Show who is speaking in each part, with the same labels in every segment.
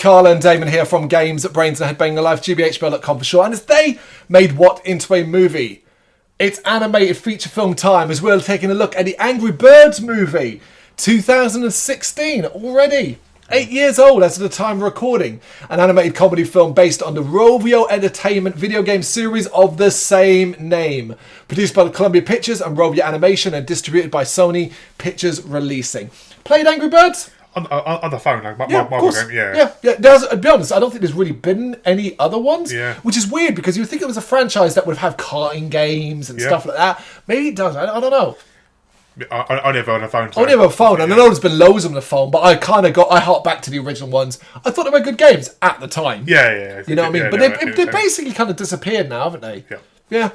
Speaker 1: Carl and Damon here from Games at Brrraains A Head-Banging Life, gbhblofficial for short. And as they made what into a movie? It's animated feature film time as we're taking a look at the Angry Birds movie, 2016 already. 8 years old as of the time of recording. An animated comedy film based on the Rovio Entertainment video game series of the same name. Produced by Columbia Pictures and Rovio Animation and distributed by Sony Pictures Releasing. Played Angry Birds?
Speaker 2: On the phone, like
Speaker 1: mobile
Speaker 2: game,
Speaker 1: yeah. There's, to be honest, I don't think there's really been any other ones.
Speaker 2: Yeah.
Speaker 1: Which is weird because you would think it was a franchise that would have karting games and stuff like that. Maybe it does. I don't know.
Speaker 2: I never on a phone.
Speaker 1: I only have a phone, and I know there's been loads on the phone, but I hark back to the original ones. I thought they were good games at the time.
Speaker 2: Yeah.
Speaker 1: You know what I mean? But they've basically kind of disappeared now, haven't they?
Speaker 2: Yeah.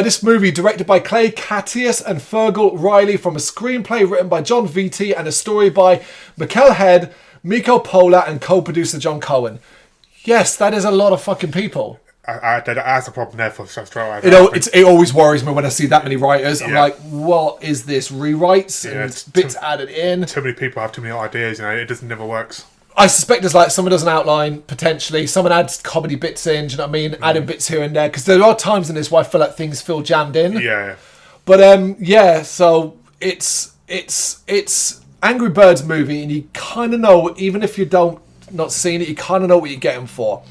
Speaker 1: This movie, directed by Clay Catius and Fergal Riley, from a screenplay written by John Vitti and a story by Mikkel Head, Miko Pola, and co-producer John Cohen. Yes, that is a lot of fucking people.
Speaker 2: That's a problem there for straight away.
Speaker 1: It always worries me when I see that many writers. I'm like, what is this? Rewrites and bits added in?
Speaker 2: Too many people have too many ideas, it never works.
Speaker 1: I suspect there's someone does an outline, potentially. Someone adds comedy bits in, do you know what I mean? Adding bits here and there. Because there are times in this where I feel like things feel jammed in.
Speaker 2: Yeah.
Speaker 1: But, so it's Angry Birds movie, and you kind of know, even if you not seen it, you kind of know what you're getting for.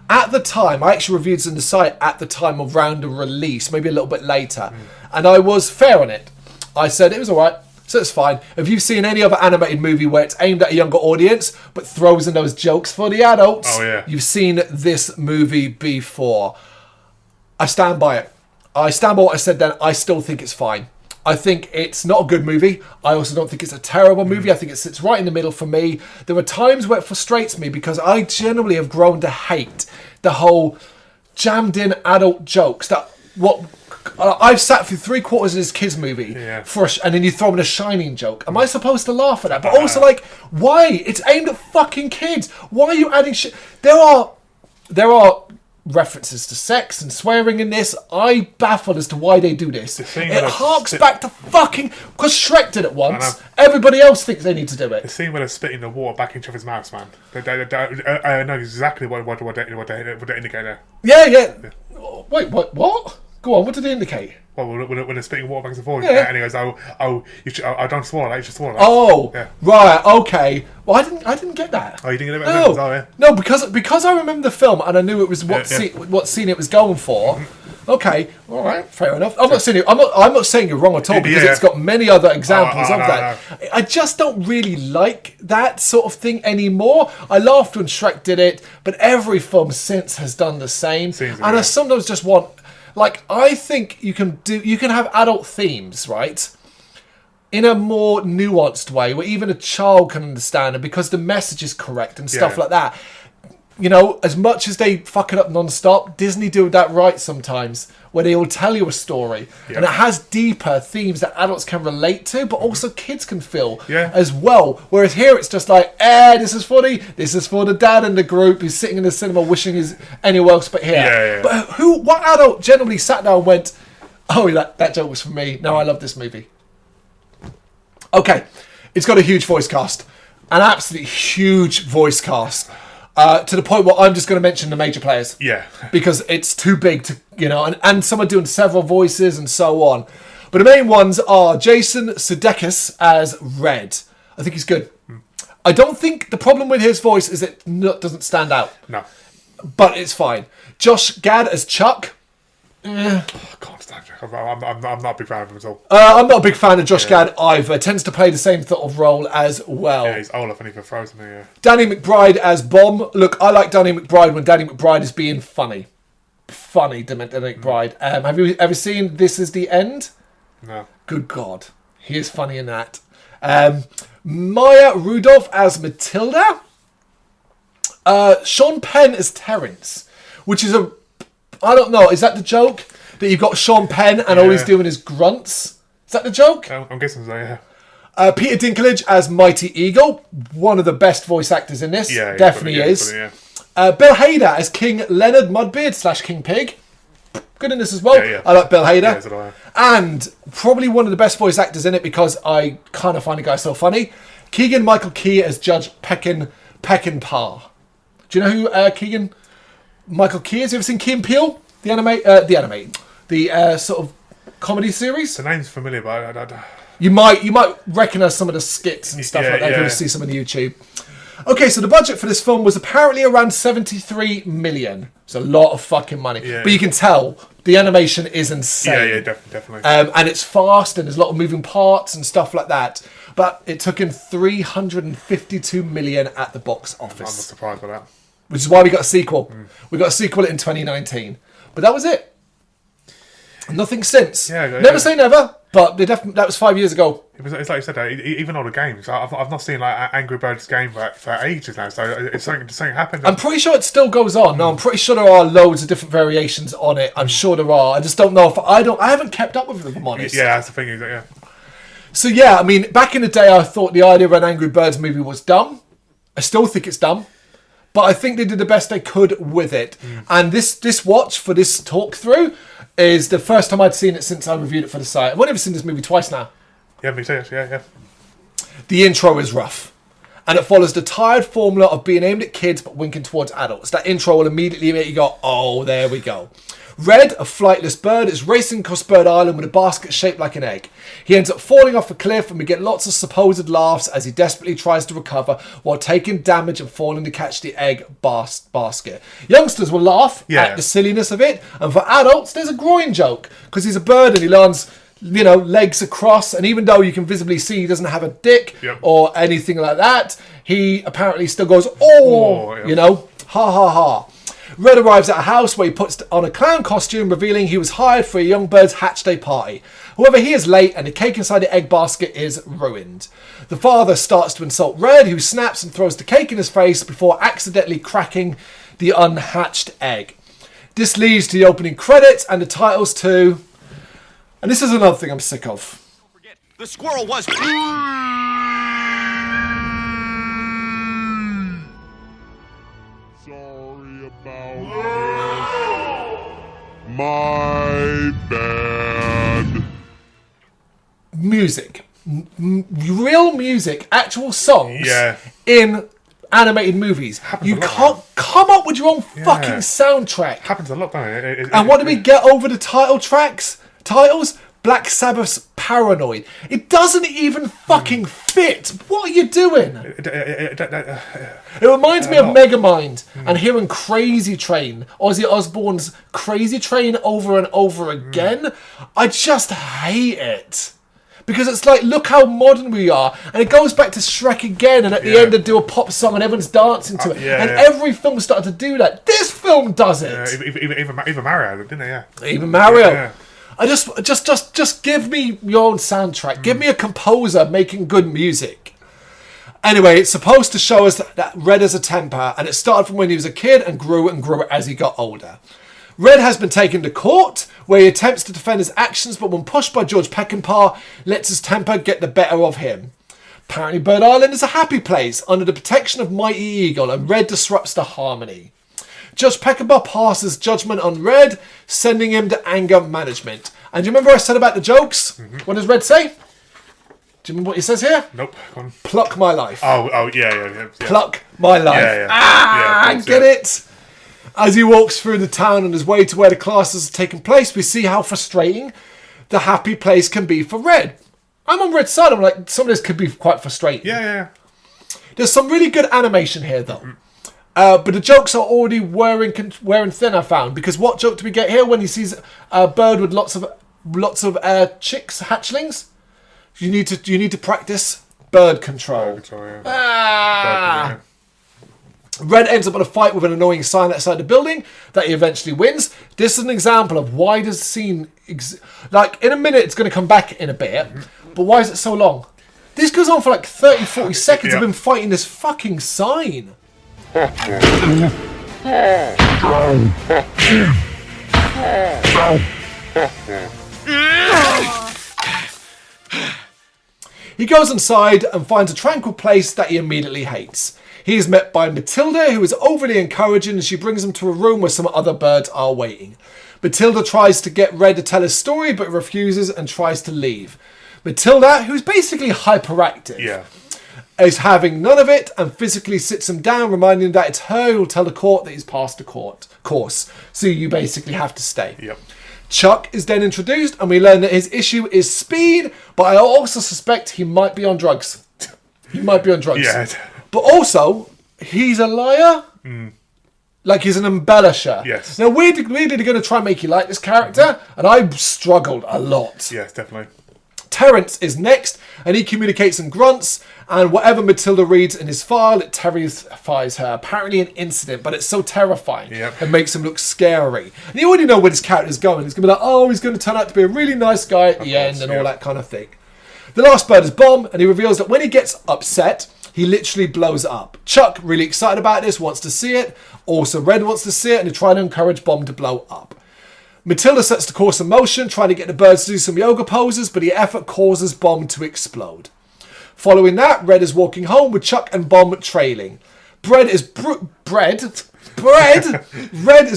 Speaker 1: At the time, I actually reviewed this on the site at the time of round of release, maybe a little bit later. And I was fair on it. I said it was alright. So it's fine. If you've seen any other animated movie where it's aimed at a younger audience but throws in those jokes for the adults, you've seen this movie before. I stand by it. I stand by what I said then. I still think it's fine. I think it's not a good movie. I also don't think it's a terrible movie. I think it sits right in the middle for me. There are times where it frustrates me because I generally have grown to hate the whole jammed in adult jokes. I've sat through 3/4 of this kids movie and then you throw in a Shining joke. Am I supposed to laugh at that? But also, why? It's aimed at fucking kids. Why are you adding shit? There are references to sex and swearing in this. I baffled as to why they do this. It harks back to fucking because Shrek did it once. Everybody else thinks they need to do it.
Speaker 2: The scene where they're spitting the water back into his mouth, man. I know exactly what they indicate there.
Speaker 1: Yeah. Wait, what? Go on. What did they indicate?
Speaker 2: Well, when they're spitting water back and forth, and he goes, I don't swallow that. You should swallow that.
Speaker 1: Oh, right, okay. Well, I didn't get that.
Speaker 2: Oh, you didn't get that?
Speaker 1: No, because I remember the film and I knew it was what scene it was going for. Okay, all right, fair enough. I'm not saying you're wrong at all because it's got many other examples of that. No. I just don't really like that sort of thing anymore. I laughed when Shrek did it, but every film since has done the same. I sometimes just want. I think you can have adult themes, right? In a more nuanced way, where even a child can understand it because the message is correct and stuff like that. As much as they fuck it up non-stop, Disney do that right sometimes, where they will tell you a story. And it has deeper themes that adults can relate to, but also kids can feel as well. Whereas here it's just this is funny, this is for the dad in the group who's sitting in the cinema wishing he's anywhere else but here. But what adult generally sat down and went, oh, that joke was for me, no, I love this movie. Okay, it's got a huge voice cast. An absolutely huge voice cast. To the point where I'm just going to mention the major players. Yeah. Because it's too big to, and some are doing several voices and so on. But the main ones are Jason Sudeikis as Red. I think he's good. I don't think the problem with his voice is it doesn't stand out. No. But it's fine. Josh Gad as Chuck.
Speaker 2: I can't stand Chuck. I'm not a big fan of him at all.
Speaker 1: I'm not a big fan of Josh Gad either. Tends to play the same sort of role as well.
Speaker 2: Yeah, he's Olaf and even Frozen.
Speaker 1: Danny McBride as Bomb. Look, I like Danny McBride when Danny McBride is being funny. Danny McBride. Have you ever seen This Is the End?
Speaker 2: No.
Speaker 1: Good God. He is funny in that. Maya Rudolph as Matilda. Sean Penn as Terrence. Which is I don't know. Is that the joke? That you've got Sean Penn and all he's doing is grunts? Is that the joke?
Speaker 2: I'm guessing so, yeah.
Speaker 1: Peter Dinklage as Mighty Eagle. One of the best voice actors in this. Yeah, definitely is. Bill Hader as King Leonard Mudbeard / King Pig. Good in this as well. I like Bill Hader.
Speaker 2: So do I.
Speaker 1: And probably one of the best voice actors in it because I kind of find the guy so funny. Keegan-Michael Key as Judge Peckinpah. Do you know who Michael Key is? You ever seen Key and Peele? The sort of comedy series?
Speaker 2: The name's familiar, but I
Speaker 1: You might recognise some of the skits and stuff like that if you ever see some on YouTube. Okay, so the budget for this film was apparently around 73 million. It's a lot of fucking money.
Speaker 2: Yeah.
Speaker 1: But you can tell the animation is insane.
Speaker 2: Yeah, definitely.
Speaker 1: And it's fast and there's a lot of moving parts and stuff like that. But it took in 352 million at the box office.
Speaker 2: I'm not surprised by that.
Speaker 1: Which is why we got a sequel. We got a sequel in 2019. But that was it. Nothing since. Never say never, but that was 5 years ago.
Speaker 2: It's like you said, even all the games. I've not seen like Angry Birds game for ages now, so it's something happened.
Speaker 1: I'm pretty sure it still goes on. No, I'm pretty sure there are loads of different variations on it. I'm sure there are. I just don't know if I haven't kept up with it, if I'm honest.
Speaker 2: Yeah, that's the thing.
Speaker 1: So yeah, I mean, back in the day, I thought the idea of an Angry Birds movie was dumb. I still think it's dumb. But I think they did the best they could with it. And this watch for this talk through is the first time I'd seen it since I reviewed it for the site. I've only ever seen this movie twice now.
Speaker 2: Yeah, me too. Yeah.
Speaker 1: The intro is rough. And it follows the tired formula of being aimed at kids but winking towards adults. That intro will immediately make you go, oh, there we go. Red, a flightless bird, is racing across Bird Island with a basket shaped like an egg. He ends up falling off a cliff and we get lots of supposed laughs as he desperately tries to recover while taking damage and falling to catch the egg basket. Youngsters will laugh at the silliness of it, and for adults there's a groin joke because he's a bird and he lands legs across, and even though you can visibly see he doesn't have a dick or anything like that, he apparently still goes, ha ha ha. Red arrives at a house where he puts on a clown costume, revealing he was hired for a young bird's hatch day party. However, he is late and the cake inside the egg basket is ruined. The father starts to insult Red, who snaps and throws the cake in his face before accidentally cracking the unhatched egg. This leads to the opening credits and the titles too. And this is another thing I'm sick of.
Speaker 3: Don't forget, the squirrel was...
Speaker 4: Sorry about this. My bad.
Speaker 1: Music. Real music. Actual songs. In animated movies. You can't come up with your own fucking soundtrack.
Speaker 2: Happens a lot, doesn't it?
Speaker 1: And what do we get over the titles? Black Sabbath's Paranoid. It doesn't even fucking fit. What are you doing? It reminds me of Megamind and hearing Crazy Train, Ozzy Osbourne's Crazy Train over and over again. I just hate it. Because it's like, look how modern we are. And it goes back to Shrek again, and at the end they do a pop song and everyone's dancing to it. Every film started to do that. This film does it.
Speaker 2: Even Mario, didn't they?
Speaker 1: Even Mario. I just give me your own soundtrack. Give me a composer making good music. Anyway, it's supposed to show us that Red has a temper, and it started from when he was a kid and grew as he got older. Red has been taken to court, where he attempts to defend his actions, but when pushed by George Peckinpah, lets his temper get the better of him. Apparently, Bird Island is a happy place under the protection of Mighty Eagle, and Red disrupts the harmony. Judge Peckinpah passes judgment on Red, sending him to anger management. And do you remember what I said about the jokes? What does Red say? Do you remember what he says here?
Speaker 2: Nope. Go on.
Speaker 1: Pluck my life.
Speaker 2: Oh, yeah.
Speaker 1: Pluck my life. Get it? As he walks through the town on his way to where the classes are taking place, we see how frustrating the happy place can be for Red. I'm on Red's side. I'm like, some of this could be quite frustrating.
Speaker 2: Yeah.
Speaker 1: There's some really good animation here, though. But the jokes are already wearing thin, I found. Because what joke do we get here when he sees a bird with lots of chicks, hatchlings? You need to practice bird control. Red ends up in a fight with an annoying sign outside the building that he eventually wins. This is an example of why does the scene... like, in a minute, it's going to come back in a bit. But why is it so long? This goes on for like 30, 40 seconds of him fighting this fucking sign. He goes inside and finds a tranquil place that he immediately hates. He is met by Matilda, who is overly encouraging, and she brings him to a room where some other birds are waiting. Matilda tries to get Red to tell his story, but refuses and tries to leave. Matilda, who's basically hyperactive, is having none of it and physically sits him down, reminding him that it's her who will tell the court that he's passed the course. So you basically have to stay.
Speaker 2: Yep.
Speaker 1: Chuck is then introduced, and we learn that his issue is speed, but I also suspect he might be on drugs.
Speaker 2: Yeah.
Speaker 1: But also, he's a liar. Like he's an embellisher.
Speaker 2: Yes.
Speaker 1: Now, we're going to try and make you like this character, and I struggled a lot.
Speaker 2: Yes, definitely.
Speaker 1: Terence is next, and he communicates in grunts, and whatever Matilda reads in his file, it terrifies her. Apparently an incident, but it's so terrifying.
Speaker 2: Yep.
Speaker 1: It makes him look scary. And you already know where this character's going. It's going to be like, oh, he's going to turn out to be a really nice guy at the end, and all that kind of thing. The last bird is Bomb, and he reveals that when he gets upset, he literally blows up. Chuck, really excited about this, wants to see it. Also, Red wants to see it, and they try to encourage Bomb to blow up. Matilda sets the course in motion, trying to get the birds to do some yoga poses, but the effort causes Bomb to explode. Following that, Red is walking home with Chuck and Bomb trailing. Red is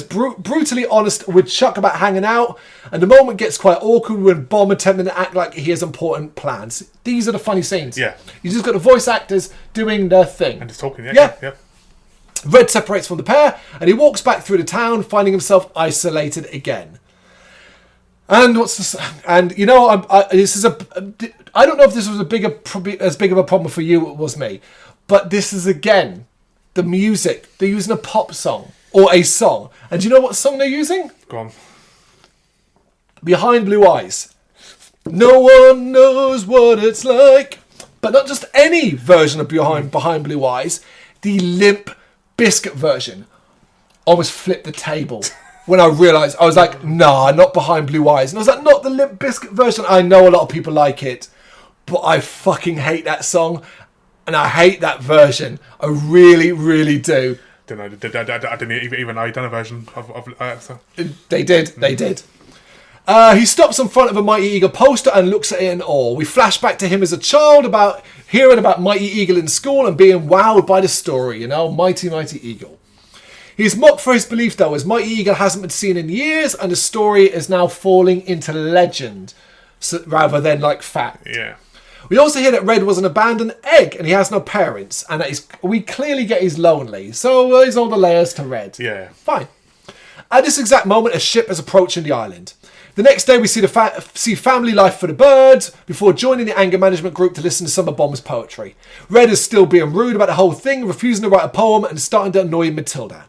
Speaker 1: brutally honest with Chuck about hanging out, and the moment gets quite awkward when Bomb attempting to act like he has important plans. These are the funny scenes.
Speaker 2: Yeah.
Speaker 1: You just got the voice actors doing their thing.
Speaker 2: And just talking,
Speaker 1: Yeah.
Speaker 2: Yep.
Speaker 1: Red separates from the pair, and he walks back through the town, finding himself isolated again. And what's this? And you know, this is I don't know if this was as big of a problem for you as it was me, but this is again the music. They're using a pop song or a song, and do you know what song they're using?
Speaker 2: Go on.
Speaker 1: Behind Blue Eyes. No one knows what it's like, but not just any version of Behind Blue Eyes. The Limp Bizkit version almost flipped the table when I realised. I was like, nah, not Behind Blue Eyes. And I was like, not the Limp Bizkit version. I know a lot of people like it, but I fucking hate that song, and I hate that version. I really, really do.
Speaker 2: I didn't even know you'd done a version of so.
Speaker 1: They did. He stops in front of a Mighty Eagle poster and looks at it in awe. We flash back to him as a child, about hearing about Mighty Eagle in school and being wowed by the story, you know, Mighty Eagle. He's mocked for his belief, though, as Mighty Eagle hasn't been seen in years, and the story is now falling into legend, rather than like fact.
Speaker 2: Yeah.
Speaker 1: We also hear that Red was an abandoned egg, and he has no parents, and that we clearly get he's lonely. So there's all the layers to Red.
Speaker 2: Yeah.
Speaker 1: Fine. At this exact moment, a ship is approaching the island. The next day, we see family life for the birds before joining the anger management group to listen to some of Bomb's poetry. Red is still being rude about the whole thing, refusing to write a poem, and starting to annoy Matilda.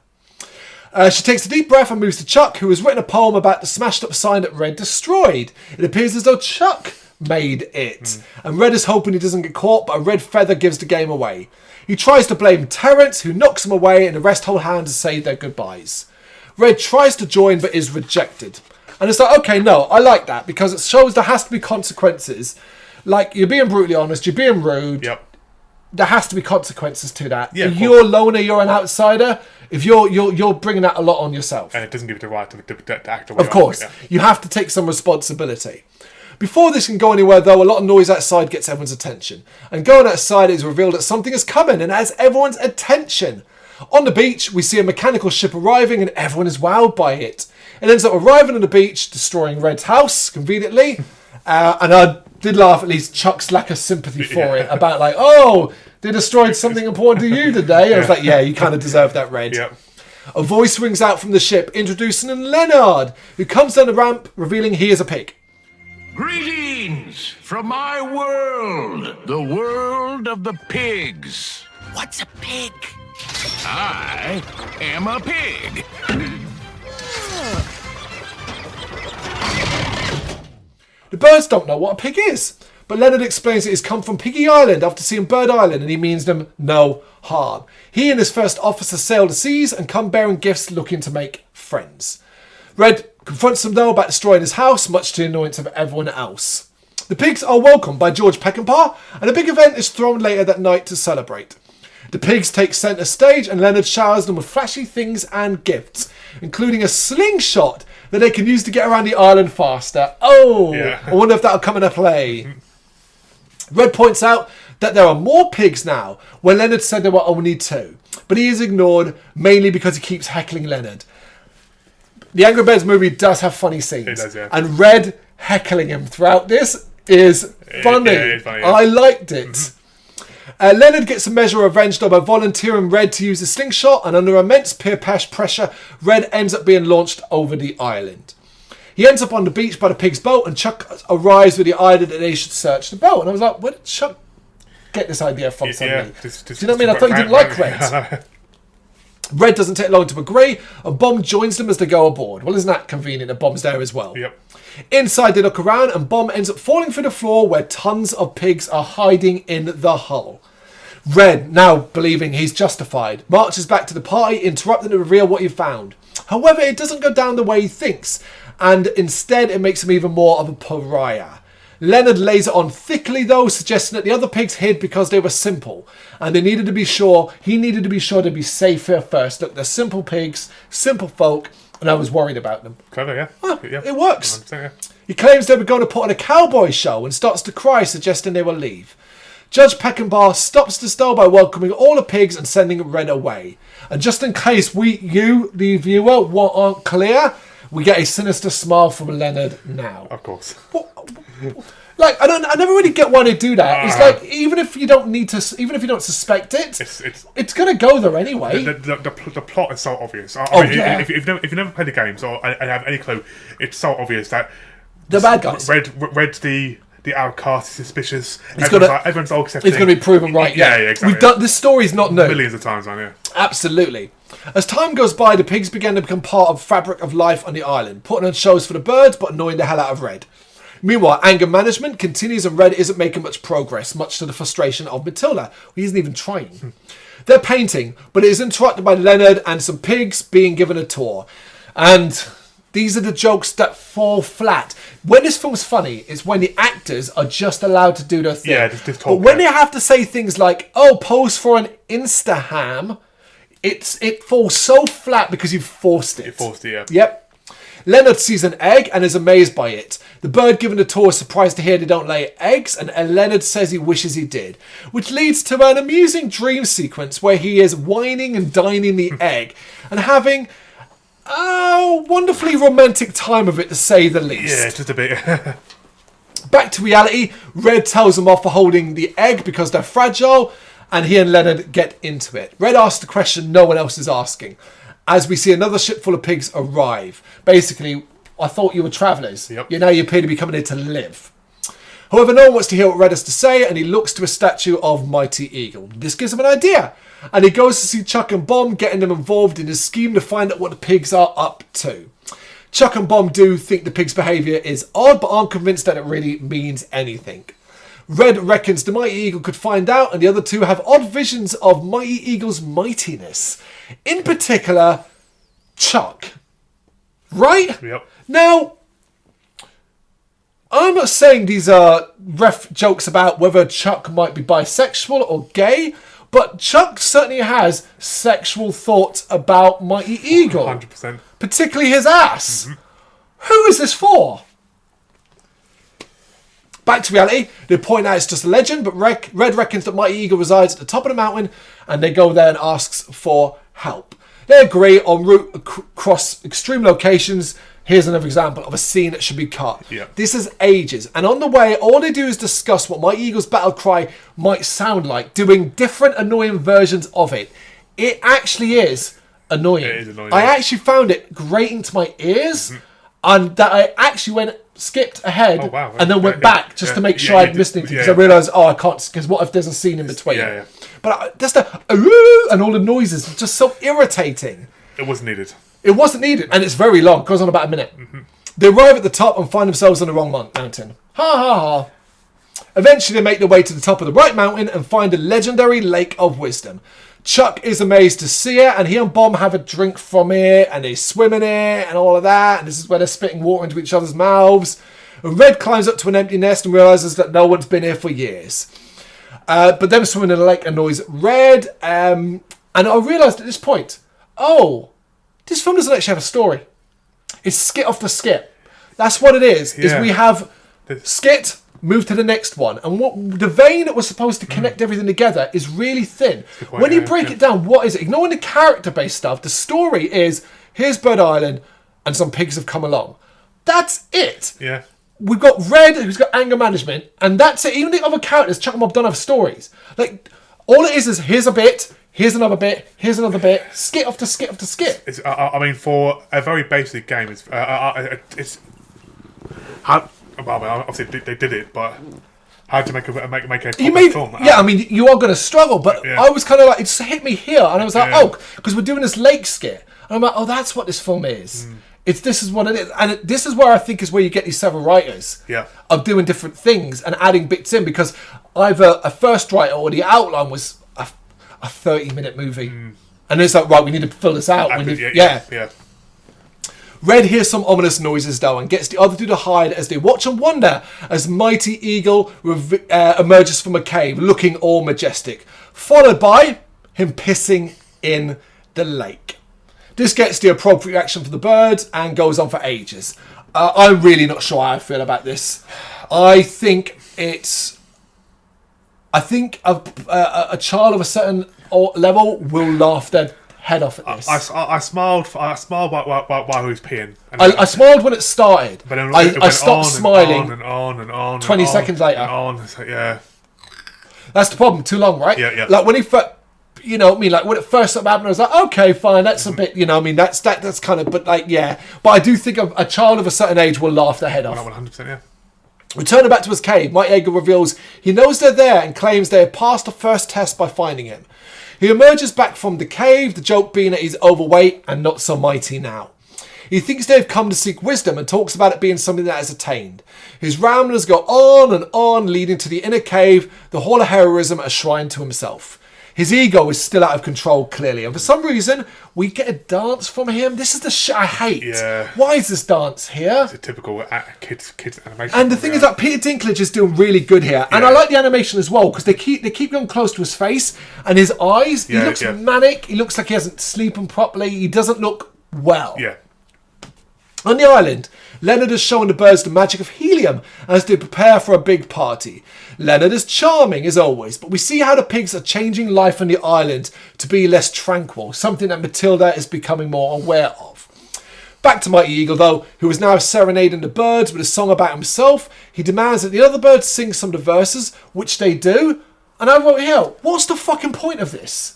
Speaker 1: She takes a deep breath and moves to Chuck, who has written a poem about the smashed up sign that Red destroyed. It appears as though Chuck made it. And Red is hoping he doesn't get caught, but a red feather gives the game away. He tries to blame Terence, who knocks him away, and the rest hold hands to say their goodbyes. Red tries to join, but is rejected. And it's like, okay, no, I like that, because it shows there has to be consequences. Like, you're being brutally honest, you're being rude.
Speaker 2: Yep.
Speaker 1: There has to be consequences to that.
Speaker 2: Yeah,
Speaker 1: if you're a loner, you're an outsider. If you're bringing that a lot on yourself.
Speaker 2: And it doesn't give you the right to act away.
Speaker 1: Of course. You have to take some responsibility. Before this can go anywhere, though, a lot of noise outside gets everyone's attention. And going outside, it is revealed that something is coming and has everyone's attention. On the beach, we see a mechanical ship arriving and everyone is wowed by it. It ends up arriving on the beach, destroying Red's house, conveniently. And I did laugh, at least Chuck's lack of sympathy for it. About like, oh, they destroyed something important to you today. I was like, yeah, you kind of deserve that, Red.
Speaker 2: Yep.
Speaker 1: A voice rings out from the ship, introducing Leonard, who comes down the ramp, revealing he is a pig.
Speaker 3: Greetings from my world, the world of the pigs.
Speaker 5: What's a pig?
Speaker 3: I am a pig.
Speaker 1: The birds don't know what a pig is, but Leonard explains it has come from Piggy Island after seeing Bird Island, and he means them no harm. He and his first officer sail the seas and come bearing gifts, looking to make friends. Red confronts them, though, about destroying his house, much to the annoyance of everyone else. The pigs are welcomed by George Peckinpah, and a big event is thrown later that night to celebrate. The pigs take centre stage, and Leonard showers them with flashy things and gifts, including a slingshot that they can use to get around the island faster. Oh, yeah. I wonder if that'll come into play. Red points out that there are more pigs now, when Leonard said there were only 2. But he is ignored, mainly because he keeps heckling Leonard. The Angry Birds movie does have funny scenes.
Speaker 2: It does, yeah.
Speaker 1: And Red heckling him throughout this is funny.
Speaker 2: It's funny, yeah.
Speaker 1: I liked it. Leonard gets a measure of revenge though by volunteering Red to use a slingshot, and under immense peer pressure, Red ends up being launched over the island. He ends up on the beach by the pig's boat, and Chuck arrives with the idea that they should search the boat. And I was like, where did Chuck get this idea from suddenly? Do you know what I mean? I thought he didn't like Red. Red doesn't take long to agree, and Bomb joins them as they go aboard. Well, isn't that convenient that Bomb's there as well?
Speaker 2: Yep.
Speaker 1: Inside, they look around, and Bomb ends up falling through the floor where tons of pigs are hiding in the hull. Red, now believing he's justified, marches back to the party, interrupting to reveal what he found. However, it doesn't go down the way he thinks, and instead it makes him even more of a pariah. Leonard lays it on thickly though, suggesting that the other pigs hid because they were simple, and he needed to be sure to be safe here first. Look, they're simple pigs, simple folk, and I was worried about them.
Speaker 2: Clever, yeah. Yeah.
Speaker 1: It works.
Speaker 2: Yeah.
Speaker 1: He claims they were going to put on a cowboy show and starts to cry, suggesting they will leave. Judge Peckinpah stops the stow by welcoming all the pigs and sending Red away. And just in case you, the viewer, aren't clear, we get a sinister smile from Leonard now.
Speaker 2: Of course.
Speaker 1: Like, I never really get why they do that. It's like, even if you don't suspect it, it's going to go there anyway.
Speaker 2: The plot is so obvious.
Speaker 1: Yeah.
Speaker 2: If you've never played the games or have any clue, it's so obvious that
Speaker 1: the bad guys.
Speaker 2: Red's the outcast, suspicious. Everyone's all accepting.
Speaker 1: It's going to be proven right.
Speaker 2: Yeah, exactly.
Speaker 1: We've done this story's not new
Speaker 2: millions of times, aren't you?
Speaker 1: Absolutely. As time goes by, the pigs began to become part of the fabric of life on the island, putting on shows for the birds, but annoying the hell out of Red. Meanwhile, anger management continues, and Red isn't making much progress, much to the frustration of Matilda, who isn't even trying. They're painting, but it is interrupted by Leonard and some pigs being given a tour. And these are the jokes that fall flat. When this film's funny, it's when the actors are just allowed to do their thing.
Speaker 2: Yeah, just talk.
Speaker 1: But when they have to say things like, oh, pose for an Instaham, it falls so flat because you've forced it.
Speaker 2: You forced it, yeah.
Speaker 1: Yep. Leonard sees an egg and is amazed by it. The bird given the tour is surprised to hear they don't lay eggs, and Leonard says he wishes he did, which leads to an amusing dream sequence where he is whining and dining the egg and having a wonderfully romantic time of it, to say the least.
Speaker 2: Yeah, just a bit.
Speaker 1: Back to reality, Red tells them off for holding the egg because they're fragile, and he and Leonard get into it. Red asks the question no one else is asking, as we see another ship full of pigs arrive. Basically, I thought you were travellers.
Speaker 2: Yep.
Speaker 1: You appear to be coming here to live. However, no one wants to hear what Red has to say, and he looks to a statue of Mighty Eagle. This gives him an idea, and he goes to see Chuck and Bomb, getting them involved in his scheme to find out what the pigs are up to. Chuck and Bomb do think the pigs' behaviour is odd, but aren't convinced that it really means anything. Red reckons the Mighty Eagle could find out, and the other two have odd visions of Mighty Eagle's mightiness. In particular, Chuck. Right?
Speaker 2: Yep.
Speaker 1: Now, I'm not saying these are jokes about whether Chuck might be bisexual or gay, but Chuck certainly has sexual thoughts about Mighty Eagle.
Speaker 2: 100%.
Speaker 1: Particularly his ass. Mm-hmm. Who is this for? Back to reality, they point out it's just a legend, but Red reckons that Mighty Eagle resides at the top of the mountain, and they go there and asks for help. They agree on route across extreme locations. Here's another example of a scene that should be cut.
Speaker 2: Yeah.
Speaker 1: This is ages, and on the way, all they do is discuss what Mighty Eagle's battle cry might sound like, doing different annoying versions of it. It actually is annoying.
Speaker 2: It is annoying.
Speaker 1: I actually found it grating to my ears, and that I actually skipped ahead and then went back just to make sure I'd missed anything, because I realised, I can't, because what if there's a scene in between?
Speaker 2: Yeah.
Speaker 1: But just the and all the noises were just so irritating.
Speaker 2: It wasn't needed.
Speaker 1: It wasn't needed, and it's very long. It goes on about a minute. Mm-hmm. They arrive at the top and find themselves on the wrong mountain. Ha ha ha. Eventually, they make their way to the top of the right mountain and find the legendary Lake of Wisdom. Chuck is amazed to see it, and he and Bomb have a drink from it, and they swim in it, and all of that. And this is where they're spitting water into each other's mouths. And Red climbs up to an empty nest and realises that no one's been here for years. But them swimming in the lake annoys Red. And I realised at this point, this film doesn't actually have a story. It's skit off the skit. That's what it is. Is we have skit, move to the next one, and what the vein that was supposed to connect everything together is really thin. When you break it down, what is it? Ignoring the character-based stuff, the story is, here's Bird Island, and some pigs have come along. That's it.
Speaker 2: Yeah.
Speaker 1: we've got Red, who's got anger management, and that's it. Even the other characters, Chuck and Bob, don't have stories. Like, all it is here's a bit, here's another bit, here's another bit, skit after skit after skit.
Speaker 2: It's, I mean, for a very basic game, it's how. Well, obviously they did it, but how to make a film?
Speaker 1: Yeah, I mean, you are going to struggle, but I was kind of like, it just hit me here, and I was like, oh, because we're doing this lake skit, and I'm like, oh, that's what this film is. This is what it is, and this is where I think is where you get these several writers of doing different things and adding bits in, because either a first writer or the outline was a 30-minute movie, and it's like, right, we need to fill this out. Red hears some ominous noises though and gets the other two to hide as they watch and wonder as Mighty Eagle emerges from a cave looking all majestic, followed by him pissing in the lake. This gets the appropriate reaction for the birds and goes on for ages. I'm really not sure how I feel about this. I think a child of a certain level will laugh their head off at this.
Speaker 2: I smiled while he was peeing.
Speaker 1: I smiled when it started.
Speaker 2: But then
Speaker 1: I stopped smiling.
Speaker 2: On
Speaker 1: 20 seconds later.
Speaker 2: Yeah.
Speaker 1: That's the problem. Too long, right?
Speaker 2: Yeah.
Speaker 1: Like when he first, you know what I mean? Like when it first happened, I was like, okay, fine, that's a bit, you know what I mean? That's kind of, but like, yeah. But I do think a child of a certain age will laugh their head off.
Speaker 2: 100%, yeah.
Speaker 1: Returning back to his cave, Mighty Eagle reveals he knows they're there and claims they have passed the first test by finding him. He emerges back from the cave, the joke being that he's overweight and not so mighty now. He thinks they've come to seek wisdom and talks about it being something that is attained. His ramblers go on and on, leading to the inner cave, the Hall of Heroism, a shrine to himself. His ego is still out of control, clearly, and for some reason, we get a dance from him. This is the shit I hate.
Speaker 2: Yeah.
Speaker 1: Why is this dance here?
Speaker 2: It's a typical kids animation.
Speaker 1: And the thing is that Peter Dinklage is doing really good here, and I like the animation as well because they keep going close to his face and his eyes. He looks manic. He looks like he hasn't sleeping properly. He doesn't look well.
Speaker 2: Yeah.
Speaker 1: On the island, Leonard is showing the birds the magic of helium as they prepare for a big party. Leonard is charming as always, but we see how the pigs are changing life on the island to be less tranquil, something that Matilda is becoming more aware of. Back to Mighty Eagle though, who is now serenading the birds with a song about himself. He demands that the other birds sing some of the verses, which they do. And I wrote here, what's the fucking point of this?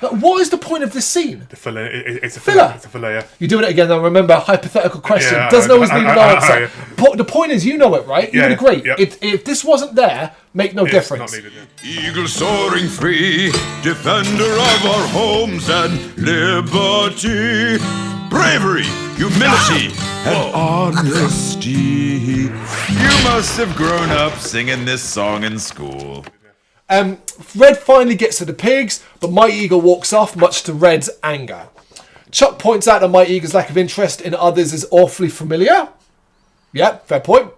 Speaker 1: Like, what is the point of this scene?
Speaker 2: The filler. It's a filler. It's a filler, yeah.
Speaker 1: You're doing it again though, remember, hypothetical question.
Speaker 2: Yeah,
Speaker 1: Doesn't always need an answer. The point is, you know it, right? You would agree.
Speaker 2: Yep.
Speaker 1: If this wasn't there, make no difference.
Speaker 2: Not needed,
Speaker 5: Eagle soaring free, defender of our homes and liberty. Bravery, humility, and honesty. You must have grown up singing this song in school.
Speaker 1: Red finally gets to the pigs, but Mighty Eagle walks off, much to Red's anger. Chuck points out that Mighty Eagle's lack of interest in others is awfully familiar. Yeah, fair point.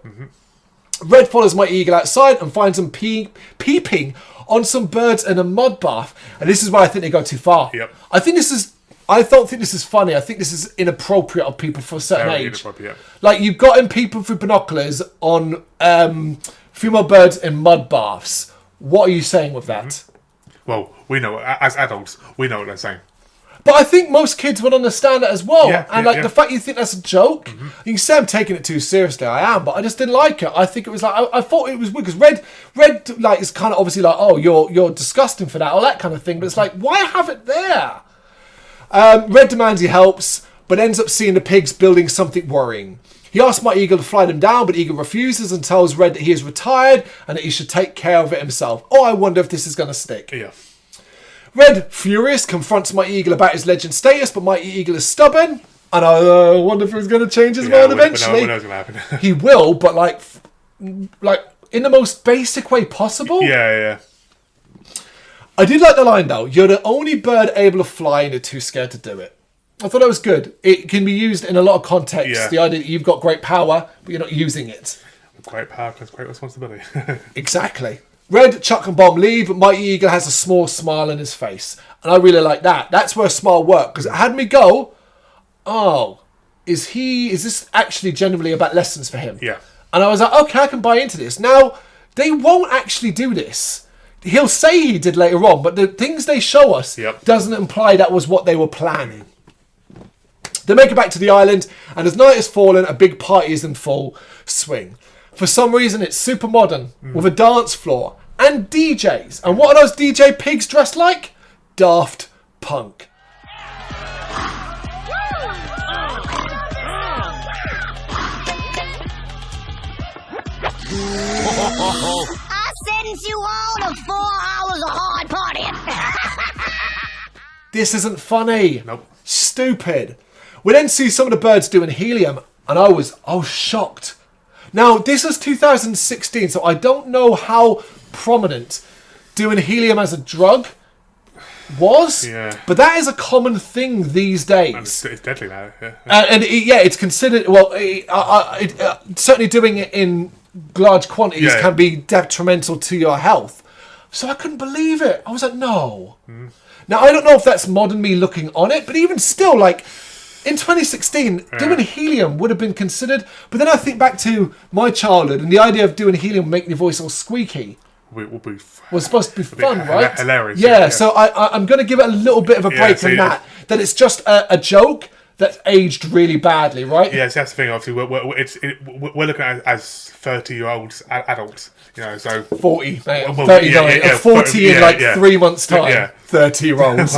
Speaker 1: Red follows Mighty Eagle outside and finds him peeping on some birds in a mud bath. And this is where I think they go too far.
Speaker 2: Yep.
Speaker 1: I don't think this is funny. I think this is inappropriate of people for a certain age. Like, you've got him peeping through binoculars on female birds in mud baths. What are you saying with that?
Speaker 2: Well, we know, as adults, we know what they're saying.
Speaker 1: But I think most kids would understand it as well. The fact you think that's a joke, you can say I'm taking it too seriously. I am, but I just didn't like it. I think it was like, I thought it was weird because Red like is kind of obviously like, oh, you're disgusting for that, or that kind of thing. But it's like, why have it there? Red demands he helps, but ends up seeing the pigs building something worrying. He asks Mighty Eagle to fly them down, but Eagle refuses and tells Red that he is retired and that he should take care of it himself. Oh, I wonder if this is going to stick.
Speaker 2: Yeah.
Speaker 1: Red, furious, confronts Mighty Eagle about his legend status, but Mighty Eagle is stubborn. And I wonder if he's going to change his mind eventually.
Speaker 2: We know what's going to happen.
Speaker 1: He will, but like in the most basic way possible.
Speaker 2: Yeah.
Speaker 1: I did like the line though. You're the only bird able to fly and you're too scared to do it. I thought that was good. It can be used in a lot of contexts.
Speaker 2: Yeah.
Speaker 1: The idea that you've got great power, but you're not using it.
Speaker 2: Great power comes great responsibility.
Speaker 1: Exactly. Red, Chuck and Bomb leave, but Mighty Eagle has a small smile on his face. And I really like that. That's where a smile worked. Because it had me go, oh, is this actually genuinely about lessons for him?
Speaker 2: Yeah.
Speaker 1: And I was like, okay, I can buy into this. Now, they won't actually do this. He'll say he did later on, but the things they show us doesn't imply that was what they were planning. They make it back to the island, and as night has fallen, a big party is in full swing. For some reason, it's super modern with a dance floor and DJs. And what are those DJ pigs dressed like? Daft Punk.
Speaker 6: I sentence you all to 4 hours of hard partying.
Speaker 1: This isn't funny.
Speaker 2: Nope.
Speaker 1: Stupid. We then see some of the birds doing helium, and I was shocked. Now, this is 2016, so I don't know how prominent doing helium as a drug was, but that is a common thing these days.
Speaker 2: And it's deadly now. Yeah.
Speaker 1: It's considered. Well, certainly doing it in large quantities can be detrimental to your health. So I couldn't believe it. I was like, no. Now I don't know if that's modern me looking on it, but even still, like in 2016, doing helium would have been considered. But then I think back to my childhood, and the idea of doing helium making your voice all squeaky. Was supposed to be fun, right?
Speaker 2: Hilarious.
Speaker 1: Yeah, so I'm going to give it a little bit of a break on that. That it's just a joke that's aged really badly, right?
Speaker 2: Yeah, so that's the thing. Obviously, we're looking at it as 30-year-olds adults. You know, so
Speaker 1: 40, mate. 30 40 in 3 months' time. 30-year-olds.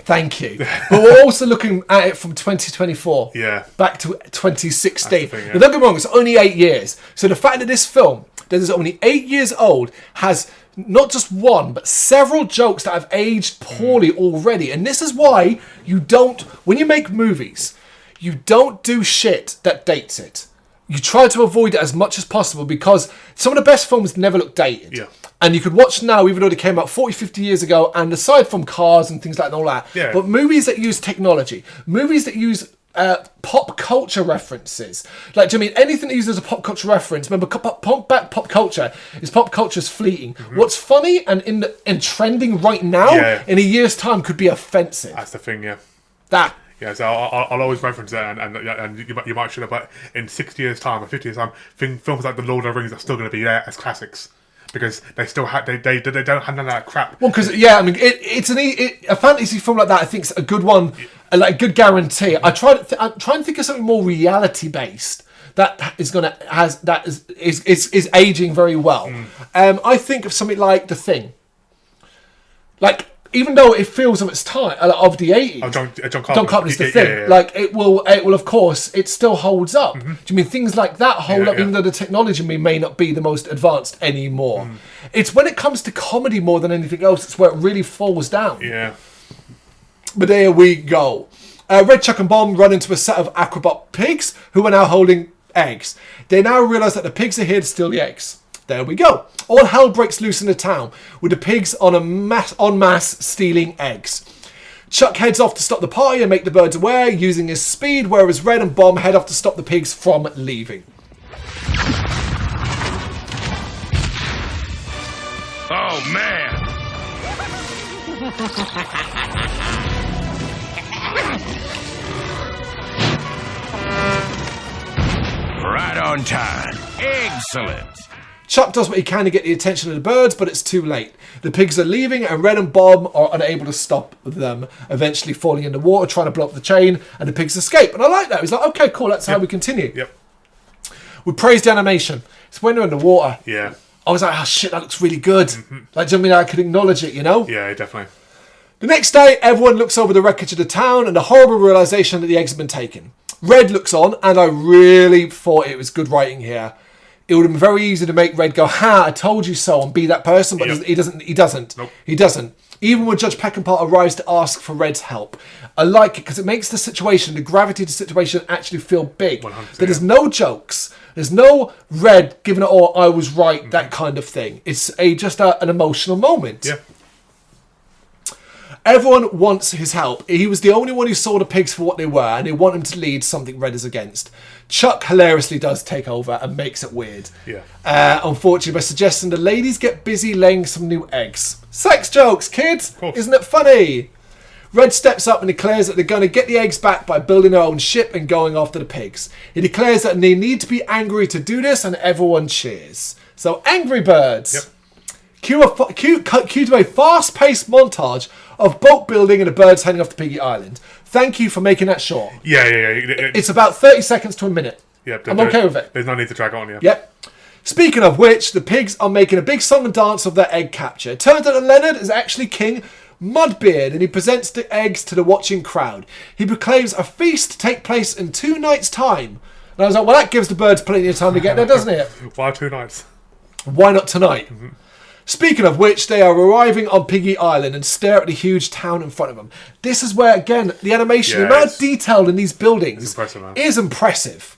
Speaker 1: Thank you. But we're also looking at it from 2024. Back to 2016. Now, don't get me wrong, it's only 8 years. So the fact that this film that is only 8 years old has not just one, but several jokes that have aged poorly already. And this is why when you make movies, you don't do shit that dates it. You try to avoid it as much as possible because some of the best films never look dated.
Speaker 2: Yeah.
Speaker 1: And you could watch now, even though they came out 40, 50 years ago, and aside from cars and things like that and all that, but movies that use technology, movies that use pop culture references. Like, do you mean anything that uses a pop culture reference? Remember, pop culture is pop culture's fleeting. What's funny and trending right now, in a year's time, could be offensive.
Speaker 2: That's the thing, yeah.
Speaker 1: That.
Speaker 2: Yeah, so I'll always reference that, and you might should have, but in 60 years' time or 50 years' time, films like The Lord of the Rings are still going to be there as classics. Because they still they don't have none of that crap.
Speaker 1: Well, because I mean, it's a fantasy film like that. I think is a good one, like a good guarantee. I'm trying to think of something more reality based that is aging very well. I think of something like The Thing. Like, even though it feels of its time, of the 80s, John Carpenter's The Thing. Yeah. Like it will of course, it still holds up. Do you mean things like that hold up, even though the technology may not be the most advanced anymore? It's when it comes to comedy more than anything else, it's where it really falls down. Yeah. But there we go. Red, Chuck and Bomb run into a set of acrobat pigs who are now holding eggs. They now realise that the pigs are here to steal the eggs. There we go. All hell breaks loose in the town, with the pigs en masse stealing eggs. Chuck heads off to stop the party and make the birds aware using his speed, whereas Red and Bomb head off to stop the pigs from leaving.
Speaker 3: Oh, man. Right on time. Excellent.
Speaker 1: Chuck does what he can to get the attention of the birds, but it's too late. The pigs are leaving, and Red and Bomb are unable to stop them, eventually falling in the water, trying to blow up the chain, and the pigs escape. And I like that. He's like, okay, cool, that's how we continue.
Speaker 2: Yep.
Speaker 1: We praised the animation. It's when they're in the water.
Speaker 2: Yeah.
Speaker 1: I was like, oh shit, that looks really good. Like, do you know what I mean? I could acknowledge it, you know?
Speaker 2: Yeah, definitely.
Speaker 1: The next day, everyone looks over the wreckage of the town and the horrible realisation that the eggs have been taken. Red looks on, and I really thought it was good writing here. It would have been very easy to make Red go, ha, I told you so, and be that person, but he doesn't.
Speaker 2: Nope.
Speaker 1: He doesn't. Even when Judge Peckinpah arrives to ask for Red's help. I like it because it makes the gravity of the situation actually feel big.
Speaker 2: 100%.
Speaker 1: There's no jokes. There's no Red giving it all, I was right, that kind of thing. It's just an emotional moment.
Speaker 2: Yeah.
Speaker 1: Everyone wants his help. He was the only one who saw the pigs for what they were, and they want him to lead something Red is against. Chuck hilariously does take over and makes it weird.
Speaker 2: Yeah.
Speaker 1: Unfortunately, by suggesting the ladies get busy laying some new eggs. Sex jokes, kids! Isn't it funny? Red steps up and declares that they're going to get the eggs back by building their own ship and going after the pigs. He declares that they need to be angry to do this, and everyone cheers. So, Angry Birds.
Speaker 2: Yep.
Speaker 1: Cue to a fast-paced montage of boat building and the birds heading off to Piggy Island. Thank you for making that short.
Speaker 2: Yeah.
Speaker 1: It's about 30 seconds to a minute.
Speaker 2: Yeah,
Speaker 1: I'm okay with it.
Speaker 2: There's no need to drag it on, yeah.
Speaker 1: Yep. Speaking of which, the pigs are making a big song and dance of their egg capture. It turns out that Leonard is actually King Mudbeard, and he presents the eggs to the watching crowd. He proclaims a feast to take place in 2 nights' time. And I was like, well, that gives the birds plenty of time to get there, doesn't it?
Speaker 2: Why 2 nights?
Speaker 1: Why not tonight? Mm-hmm. Speaking of which, they are arriving on Piggy Island and stare at the huge town in front of them. This is where, again, the animation, the amount of detail in these buildings is impressive.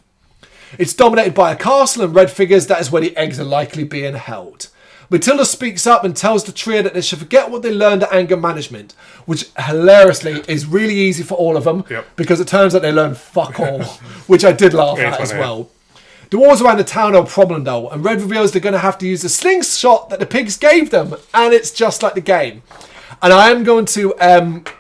Speaker 1: It's dominated by a castle and red figures. That is where the eggs are likely being held. Matilda speaks up and tells the trio that they should forget what they learned at anger management, which hilariously is really easy for all of them because it turns out they learn fuck all, which I did laugh at as well. The walls around the town are a problem though, and Red reveals they're going to have to use the slingshot that the pigs gave them, and it's just like the game. And I am going to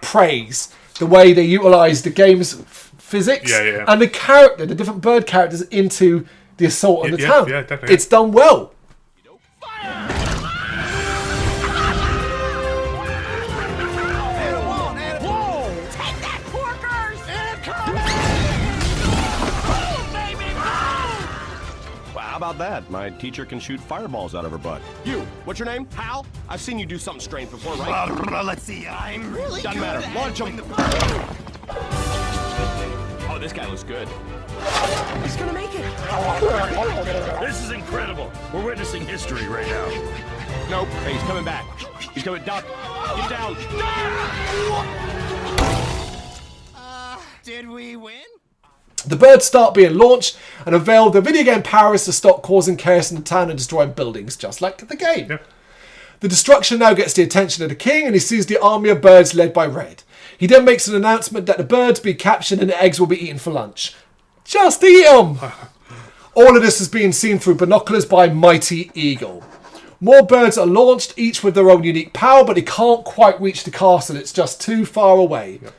Speaker 1: praise the way they utilise the game's physics and the different bird characters into the assault on the town.
Speaker 2: Yeah, definitely.
Speaker 1: It's done well.
Speaker 7: How about that? My teacher can shoot fireballs out of her butt. You, what's your name? Hal? I've seen you do something strange before, right?
Speaker 8: Let's see, I'm really
Speaker 7: Doesn't
Speaker 8: good
Speaker 7: matter.
Speaker 8: at
Speaker 7: Launch him. Oh, this guy looks good.
Speaker 8: He's gonna make it.
Speaker 3: This is incredible. We're witnessing history right now.
Speaker 7: Nope. Hey, he's coming back. He's coming. Duck. Get down.
Speaker 8: Did we win?
Speaker 1: The birds start being launched and unveil the video game powers to stop causing chaos in the town and destroying buildings, just like the game.
Speaker 2: Yep.
Speaker 1: The destruction now gets the attention of the king, and he sees the army of birds led by Red. He then makes an announcement that the birds be captured and the eggs will be eaten for lunch. Just eat them! All of this is being seen through binoculars by Mighty Eagle. More birds are launched, each with their own unique power, but they can't quite reach the castle. It's just too far away. Yep.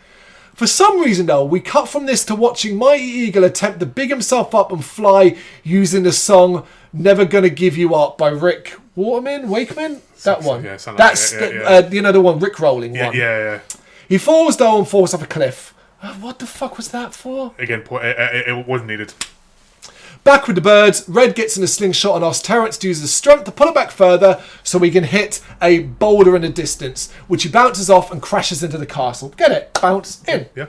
Speaker 1: For some reason, though, we cut from this to watching Mighty Eagle attempt to big himself up and fly using the song Never Gonna Give You Up by Rick Wakeman? That one.
Speaker 2: Yeah,
Speaker 1: that's the one, Rick rolling one.
Speaker 2: Yeah.
Speaker 1: He falls down and falls off a cliff. What the fuck was that for?
Speaker 2: Again, it wasn't needed.
Speaker 1: Back with the birds, Red gets in a slingshot and asks Terrence to use his strength to pull it back further so he can hit a boulder in the distance, which he bounces off and crashes into the castle. Get it? Bounce in.
Speaker 2: Yeah.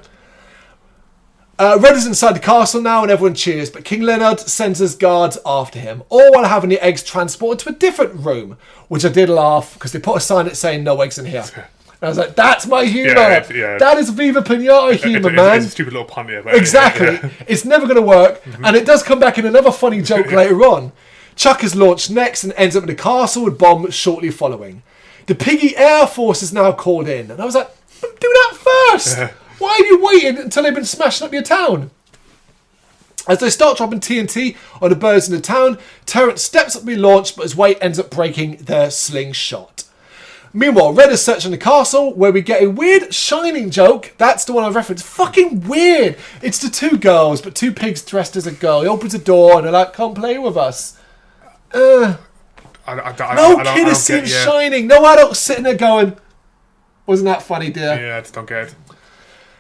Speaker 1: Red is inside the castle now and everyone cheers, but King Leonard sends his guards after him, all while having the eggs transported to a different room, which I did laugh because they put a sign that saying no eggs in here. And I was like, that's my humour. That is Viva Pinata humour, man.
Speaker 2: It's a stupid little pun here.
Speaker 1: Exactly. It's never going to work. And it does come back in another funny joke later on. Chuck is launched next and ends up in the castle with Bomb shortly following. The Piggy Air Force is now called in. And I was like, do that first. Why are you waiting until they've been smashing up your town? As they start dropping TNT on the birds in the town, Terrence steps up to be launched, but his weight ends up breaking their slingshot. Meanwhile, Red is searching the castle, where we get a weird Shining joke. That's the one I referenced. Fucking weird. It's the 2 girls, but 2 pigs dressed as a girl. He opens a door and they're like, come play with us. No kid has seen Shining. No adult sitting there going, wasn't that funny, dear?
Speaker 2: Yeah, I just don't get it.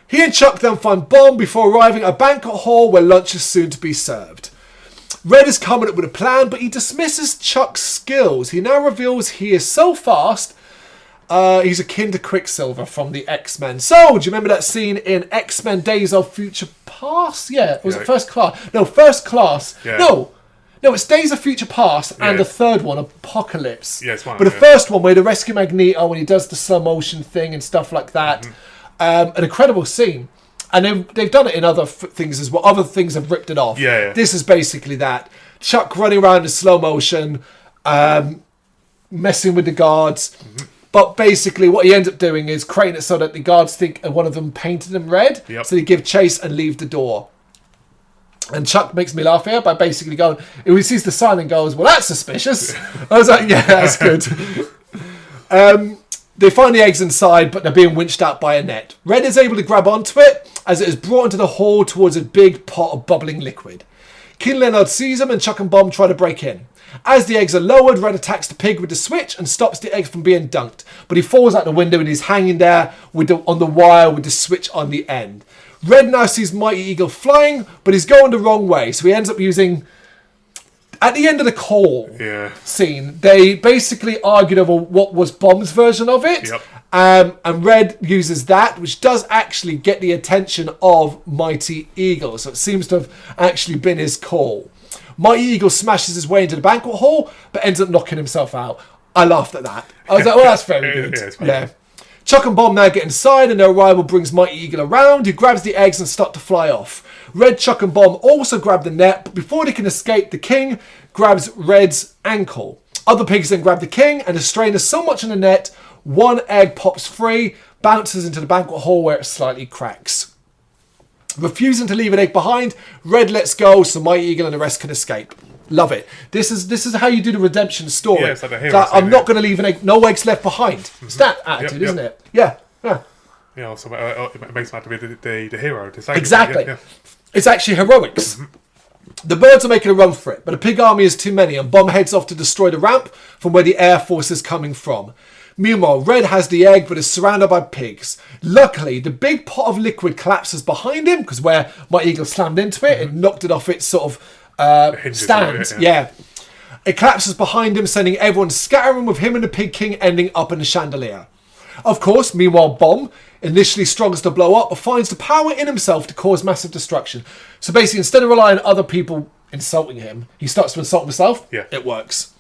Speaker 1: He and Chuck then find Bomb before arriving at a banquet hall where lunch is soon to be served. Red is coming up with a plan, but he dismisses Chuck's skills. He now reveals he is so fast, he's akin to Quicksilver from the X-Men. So, do you remember that scene in X-Men Days of Future Past? Yeah, was it First Class? No, First Class. Yeah. No, it's Days of Future Past and the third one, Apocalypse.
Speaker 2: Yeah, it's one.
Speaker 1: But the first one where they rescue Magneto and he does the slow motion thing and stuff like that. An incredible scene. And they've done it in other things as well. Other things have ripped it off.
Speaker 2: Yeah.
Speaker 1: This is basically that. Chuck running around in slow motion, messing with the guards. But basically what he ends up doing is creating it so that the guards think one of them painted them red.
Speaker 2: Yep.
Speaker 1: So they give chase and leave the door. And Chuck makes me laugh here by basically going, he sees the sign and goes, well, that's suspicious. I was like, yeah, that's good. They find the eggs inside, but they're being winched out by a net. Red is able to grab onto it as it is brought into the hall towards a big pot of bubbling liquid. King Leonard sees them and Chuck and Bomb try to break in. As the eggs are lowered, Red attacks the pig with the switch and stops the eggs from being dunked. But he falls out the window and he's hanging there on the wire with the switch on the end. Red now sees Mighty Eagle flying, but he's going the wrong way, so he ends up using... At the end of the call scene, they basically argued over what was Bomb's version of it.
Speaker 2: Yep.
Speaker 1: And Red uses that, which does actually get the attention of Mighty Eagle. So it seems to have actually been his call. Mighty Eagle smashes his way into the banquet hall, but ends up knocking himself out. I laughed at that. I was like, well, that's very good. Yeah. Chuck and Bomb now get inside, and their arrival brings Mighty Eagle around, who grabs the eggs and start to fly off. Red, Chuck and Bomb also grab the net, but before they can escape, the king grabs Red's ankle. Other pigs then grab the king, and the strain is so much in the net, one egg pops free, bounces into the banquet hall where it slightly cracks. Refusing to leave an egg behind, Red lets go so Mighty Eagle and the rest can escape. Love it. This is how you do the redemption story.
Speaker 2: Yeah, it's like the hero scene,
Speaker 1: I'm not going to leave an egg, no eggs left behind. It's that attitude, isn't it? Yeah.
Speaker 2: Yeah, also it makes him out to be the hero. To save
Speaker 1: Exactly.
Speaker 2: Yeah.
Speaker 1: It's actually heroics. The birds are making a run for it, but a pig army is too many, and Bomb heads off to destroy the ramp from where the Air Force is coming from. Meanwhile, Red has the egg, but is surrounded by pigs. Luckily, the big pot of liquid collapses behind him, because where my eagle slammed into it, it knocked it off its sort of stand. Yeah. It collapses behind him, sending everyone scattering, with him and the Pig King ending up in the chandelier. Of course, meanwhile, Bomb initially struggles to blow up, but finds the power in himself to cause massive destruction. So basically, instead of relying on other people insulting him, he starts to insult himself.
Speaker 2: Yeah.
Speaker 1: It works.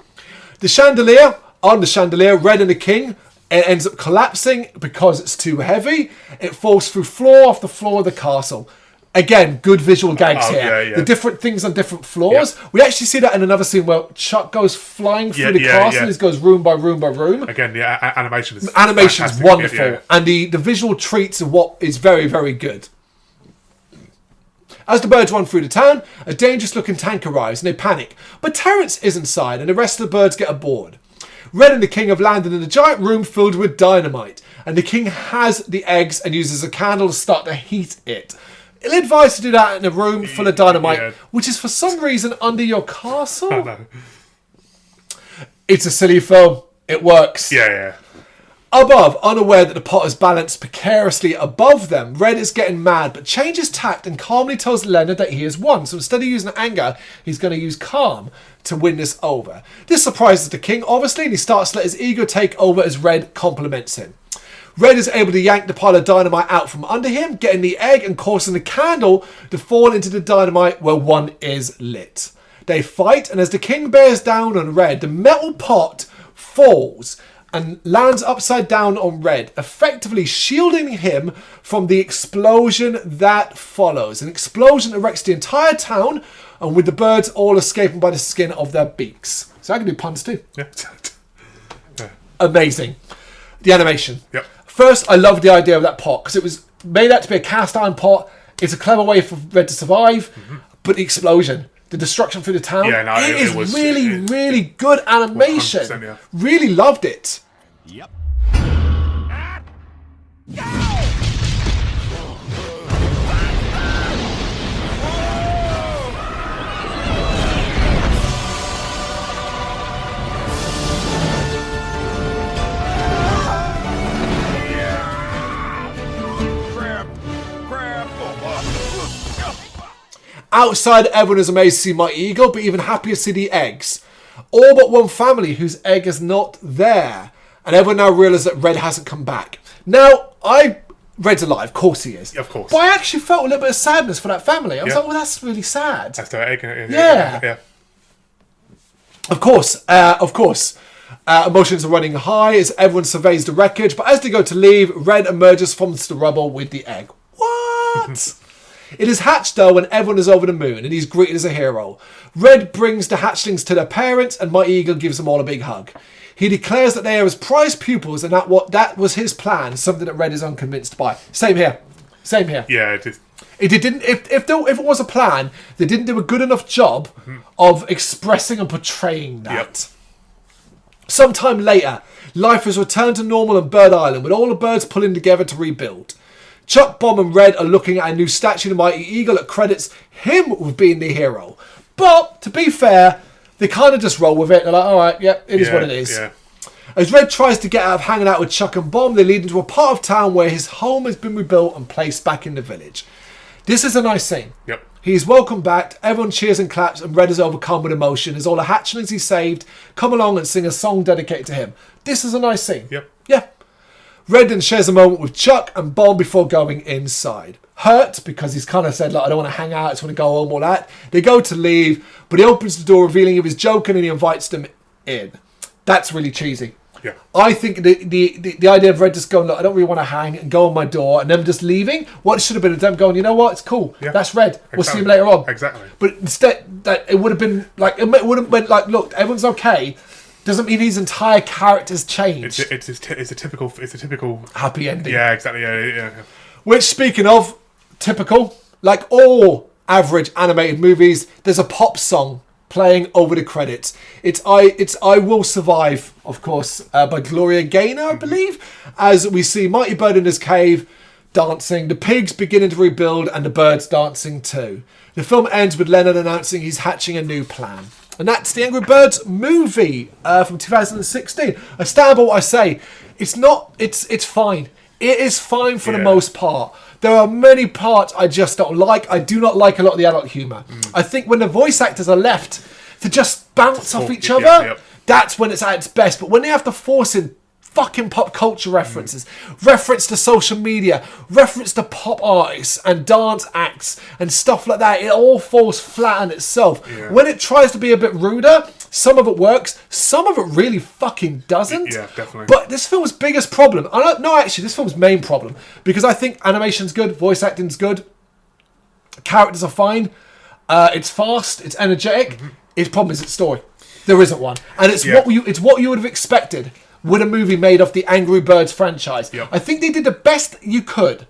Speaker 1: On the chandelier, Red and the King, it ends up collapsing because it's too heavy. It falls through floor after floor of the castle. Again, good visual gags here.
Speaker 2: Yeah.
Speaker 1: The different things on different floors. Yeah. We actually see that in another scene where Chuck goes flying through the castle. He goes room by room by room.
Speaker 2: Again, the animation is
Speaker 1: Animation's wonderful. And the visual treats are what is very, very good. As the birds run through the town, a dangerous-looking tank arrives and they panic. But Terrence is inside and the rest of the birds get aboard. Red and the King have landed in a giant room filled with dynamite. And the King has the eggs and uses a candle to start to heat it. Ill-advised to do that in a room full of dynamite, which is for some reason under your castle.
Speaker 2: Oh, no.
Speaker 1: It's a silly film. It works.
Speaker 2: Yeah.
Speaker 1: Above, unaware that the pot is balanced precariously above them, Red is getting mad, but changes tact and calmly tells Leonard that he has won. So instead of using anger, he's going to use calm to win this over. This surprises the King, obviously, and he starts to let his ego take over as Red compliments him. Red is able to yank the pile of dynamite out from under him, getting the egg and causing the candle to fall into the dynamite where one is lit. They fight, and as the King bears down on Red, the metal pot falls and lands upside down on Red, effectively shielding him from the explosion that follows. An explosion that wrecks the entire town, and with the birds all escaping by the skin of their beaks. So I can do puns too.
Speaker 2: Yeah.
Speaker 1: Amazing. The animation.
Speaker 2: Yep.
Speaker 1: First, I love the idea of that pot, because it was made out to be a cast iron pot. It's a clever way for Red to survive, but the explosion, the destruction through the town, it was really good animation.
Speaker 2: 100%,
Speaker 1: Really loved it.
Speaker 7: Yep.
Speaker 1: Outside, everyone is amazed to see Mighty Eagle, but even happier to see the eggs. All but one family whose egg is not there. And everyone now realises that Red hasn't come back. Now, Red's alive, of course he is.
Speaker 2: Of course.
Speaker 1: But I actually felt a little bit of sadness for that family. I was like, well, that's really sad.
Speaker 2: That's the egg.
Speaker 1: Yeah. Of course. Emotions are running high as everyone surveys the wreckage, but as they go to leave, Red emerges from the rubble with the egg. What? It is hatched though, and everyone is over the moon, and he's greeted as a hero. Red brings the hatchlings to their parents, and Mighty Eagle gives them all a big hug. He declares that they are his prized pupils, and that was his plan, something that Red is unconvinced by. Same here.
Speaker 2: Yeah, it is.
Speaker 1: If it was a plan, they didn't do a good enough job of expressing and portraying that.
Speaker 2: Yep.
Speaker 1: Sometime later, life has returned to normal on Bird Island, with all the birds pulling together to rebuild. Chuck, Bomb and Red are looking at a new statue of the Mighty Eagle that credits him with being the hero. But, to be fair, they kind of just roll with it. They're like, alright, yeah, it is what it is.
Speaker 2: Yeah.
Speaker 1: As Red tries to get out of hanging out with Chuck and Bomb, they lead into a part of town where his home has been rebuilt and placed back in the village. This is a nice scene.
Speaker 2: Yep.
Speaker 1: He's welcomed back. Everyone cheers and claps, and Red is overcome with emotion as all the hatchlings he saved come along and sing a song dedicated to him. This is a nice scene.
Speaker 2: Yep.
Speaker 1: Yeah. Red then shares a moment with Chuck and Bond before going inside. Hurt because he's kind of said, like, I don't want to hang out, I just want to go home, all that. They go to leave, but he opens the door revealing he was joking and he invites them in. That's really cheesy.
Speaker 2: Yeah.
Speaker 1: I think the idea of Red just going, look, I don't really want to hang and go on my door, and them just leaving, what should have been them going, you know what, it's cool.
Speaker 2: Yeah.
Speaker 1: That's Red.
Speaker 2: Exactly.
Speaker 1: We'll see him later on.
Speaker 2: Exactly.
Speaker 1: But instead, that it would have been like, it would have been like, look, everyone's okay. Doesn't mean his entire character's changed.
Speaker 2: It's a typical
Speaker 1: happy ending.
Speaker 2: Yeah, exactly. Yeah.
Speaker 1: Which, speaking of typical, like all average animated movies, there's a pop song playing over the credits. It's I Will Survive, of course, by Gloria Gaynor, I believe, as we see Mighty Bird in his cave dancing, the pigs beginning to rebuild, and the birds dancing too. The film ends with Leonard announcing he's hatching a new plan. And that's the Angry Birds movie from 2016. I stand by what I say. It's fine. It is fine for the most part. There are many parts I just don't like. I do not like a lot of the adult humour. I think when the voice actors are left to just bounce off each other, that's when it's at its best. But when they have to force in fucking pop culture references, reference to social media, reference to pop artists and dance acts and stuff like that, it all falls flat on itself. Yeah. When it tries to be a bit ruder, some of it works, some of it really fucking doesn't.
Speaker 2: Yeah, definitely.
Speaker 1: But this film's biggest problem, this film's main problem, because I think animation's good, voice acting's good, characters are fine, it's fast, it's energetic. Its problem is its story. There isn't one, and it's what you would have expected with a movie made off the Angry Birds franchise. Yep. I think they did the best you could.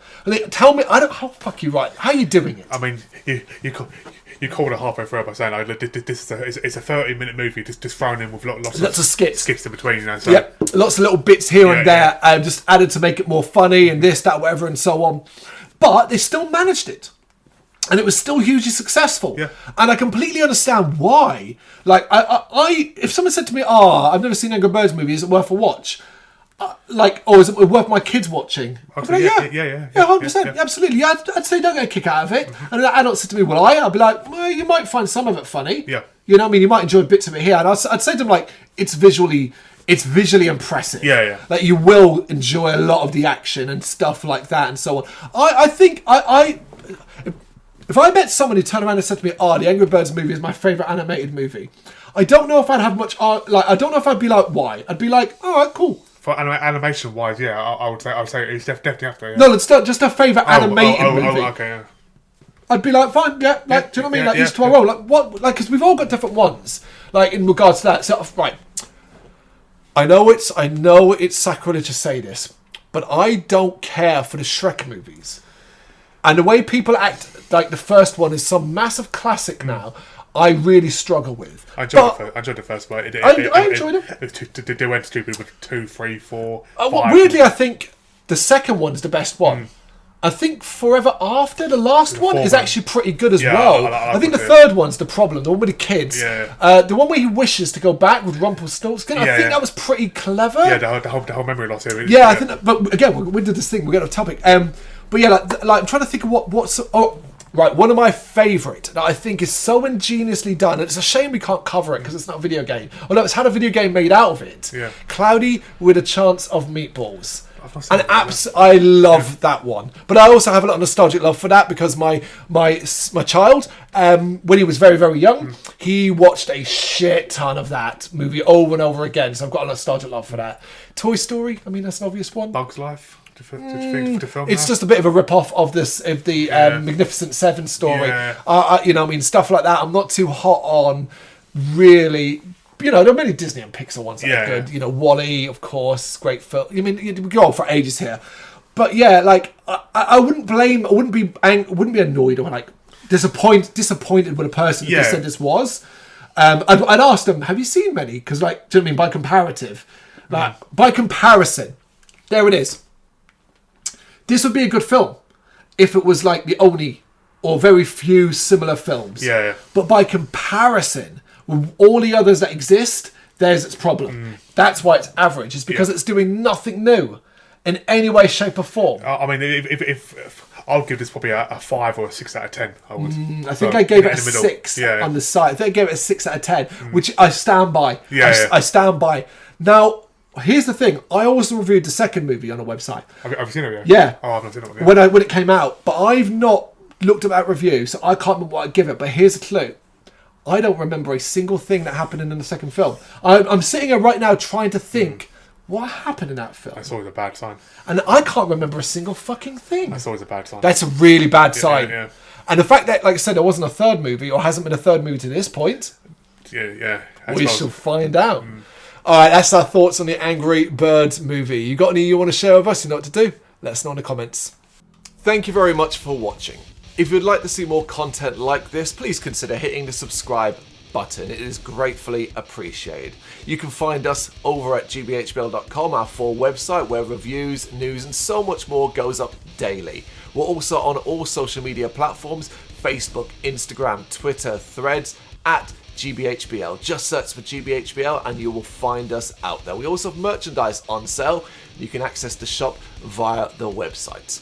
Speaker 1: Tell me, how fuck you right? How are you doing it?
Speaker 2: I mean, you called it halfway through by saying, like, it's a 30-minute movie, just thrown in with lots of skits in between. You know, so.
Speaker 1: Yeah, lots of little bits here and there, just added to make it more funny and this, that, whatever, and so on. But they still managed it. And it was still hugely successful. Yeah. And I completely understand why. Like, I if someone said to me, I've never seen an Angry Birds movie, is it worth a watch? Or is it worth my kids watching? I'd be like, yeah, 100%, absolutely. Yeah, I'd say don't get a kick out of it. And an adult said to me, will I? I'd be like, well, you might find some of it funny. Yeah. You know what I mean? You might enjoy bits of it here. And I'd say to them, like, it's visually impressive. Yeah. Like, you will enjoy a lot of the action and stuff like that and so on. I think if I met someone who turned around and said to me, the Angry Birds movie is my favourite animated movie, I don't know if I'd have much, I don't know if I'd be like, why? I'd be like, alright, cool.
Speaker 2: For animation-wise, yeah, I would say it's definitely after, yeah.
Speaker 1: No, it's just a favourite animated movie.
Speaker 2: Okay, yeah.
Speaker 1: I'd be like, fine, yeah, like, do you know what I mean? Like, used to our role. Like, what? Like, because we've all got different ones, like, in regards to that. So, right. I know it's sacrilege to say this, but I don't care for the Shrek movies. And the way people act, like the first one is some massive classic now, I really struggle with.
Speaker 2: I enjoyed the first one.
Speaker 1: I enjoyed it.
Speaker 2: They went stupid with 2, 3, 4, 5.
Speaker 1: Weirdly, I think the second one is the best one. I think Forever After, the last one, is actually pretty good as well. I think the third one's the problem, the one with the kids. Yeah. The one where he wishes to go back with Rumpelstiltskin, I think that was pretty clever.
Speaker 2: Yeah, the whole memory loss here.
Speaker 1: Yeah, I think that, but again, we did this thing, we're getting off topic. But yeah, like I'm trying to think of what's... Right, one of my favourite that I think is so ingeniously done, and it's a shame we can't cover it because it's not a video game. Although it's had a video game made out of it. Yeah. Cloudy with a Chance of Meatballs. And I love that one. But I also have a lot of nostalgic love for that because my child, when he was very, very young, he watched a shit ton of that movie over and over again. So I've got a nostalgic love for that. Toy Story, I mean, that's an obvious one.
Speaker 2: Bug's Life.
Speaker 1: It's just a bit of a rip-off of the Magnificent Seven story. Yeah. You know, I mean, stuff like that. I'm not too hot on, really. You know, there are many Disney and Pixar ones that are good. You know, WALL-E, of course, great film. I mean, we go on for ages here, but yeah, like I wouldn't be annoyed or like disappointed with a person who said this was. I'd ask them, have you seen many? Because, like, do you know what I mean? By comparative, by comparison, there it is. This would be a good film if it was like the only or very few similar films. Yeah. But by comparison with all the others that exist, there's its problem. That's why it's average. It's because it's doing nothing new in any way, shape, or form.
Speaker 2: I mean, if I'll give this probably a 5 or a 6 out of 10. I would.
Speaker 1: I think I gave it a 6 on the site. I think I gave it a 6 out of 10, which I stand by. I stand by. Now, here's the thing. I also reviewed the second movie on a website.
Speaker 2: Have you seen it?
Speaker 1: Yeah.
Speaker 2: Oh, I've not seen it. Yeah.
Speaker 1: When it came out, but I've not looked at that review, so I can't remember what I'd give it. But here's a clue. I don't remember a single thing that happened in the second film. I'm sitting here right now trying to think. What happened in that film?
Speaker 2: That's always a bad sign.
Speaker 1: And I can't remember a single fucking thing.
Speaker 2: That's always a bad sign.
Speaker 1: That's a really bad sign.
Speaker 2: Yeah.
Speaker 1: And the fact that, like I said, there wasn't a third movie, or hasn't been a third movie to this point, we shall find out. All right, that's our thoughts on the Angry Birds movie. You got any you want to share with us? You know what to do? Let us know in the comments. Thank you very much for watching. If you'd like to see more content like this, please consider hitting the subscribe button. It is gratefully appreciated. You can find us over at gbhbl.com, our full website where reviews, news and so much more goes up daily. We're also on all social media platforms, Facebook, Instagram, Twitter, Threads, at gbhbl. Just search for gbhbl and you will find us out there. We also have merchandise on sale. You can access the shop via the website.